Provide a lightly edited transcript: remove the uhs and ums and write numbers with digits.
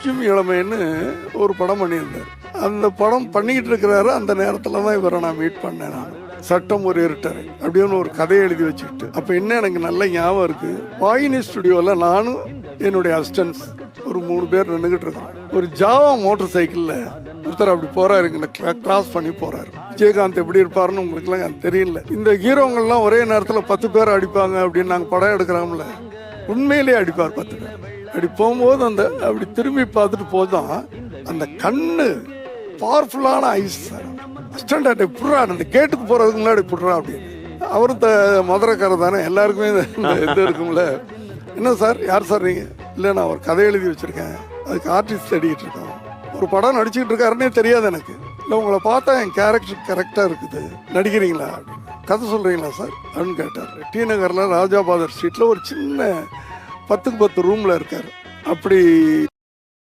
கொஞ்சம் இளமைன்னு ஒரு படம் பண்ணியிருந்தார். அந்த படம் பண்ணிக்கிட்டு இருக்கிறாரு. அந்த நேரத்தில் தான் இவரை நான் மீட் பண்ணேன். நான் சட்டம் ஒரு இருட்டர் அப்படின்னு ஒரு கதையை எழுதி வச்சுக்கிட்டு, அப்போ என்ன எனக்கு நல்ல ஞாபகம் இருக்குது, வாகினி ஸ்டுடியோவில் நானும் என்னுடைய அசிஸ்டன்ஸ் ஒரு 3 பேர் நின்றுக்கிட்டு இருக்கோம். ஒரு ஜாவா மோட்டர் சைக்கிளில் ஒருத்தர் அப்படி போகிறாருங்க, கிராஸ் பண்ணி போகிறாரு. விஜயகாந்த் எப்படி இருப்பாருன்னு உங்களுக்குலாம் தெரியல. இந்த ஹீரோங்கள்லாம் ஒரே நேரத்தில் 10 பேர் அடிப்பாங்க அப்படின்னு நாங்கள் படம் எடுக்கிறோம்ல, உண்மையிலேயே அடிப்பார் 10 பேர். அப்படி போகும்போது அப்படி திரும்பி பார்த்துட்டு போதான் அந்த கண்ணு பவர்ஃபுல்லான ஐஸ் சார். அஸ்டண்டாட் புட்றா, அந்த கேட்டுக்கு போகிறதுக்கு முன்னாடி புட்றா அப்படின்னு. அவரும் மதுரைக்காரர் தானே, எல்லாருக்குமே இது இருக்கும்ல. என்ன சார், யார் சார் நீங்கள்? இல்லை, நான் ஒரு கதை எழுதி வச்சுருக்கேன், அதுக்கு ஆர்டிஸ்ட் தேடிக்கிட்டு இருக்கேன், ஒரு படம் நடிச்சுக்கிட்டு இருக்காருன்னே தெரியாது எனக்கு. இல்லை, உங்களை பார்த்தா என் கேரக்டர் கரெக்டாக இருக்குது, நடிக்கிறீங்களா அப்படின்னு. கதை சொல்கிறீங்களா சார் அப்படின்னு கேட்டார். டி நகரில் ராஜாபாதர் ஸ்ட்ரீட்டில் ஒரு சின்ன 10க்கு 10 ரூமில் இருக்கார். அப்படி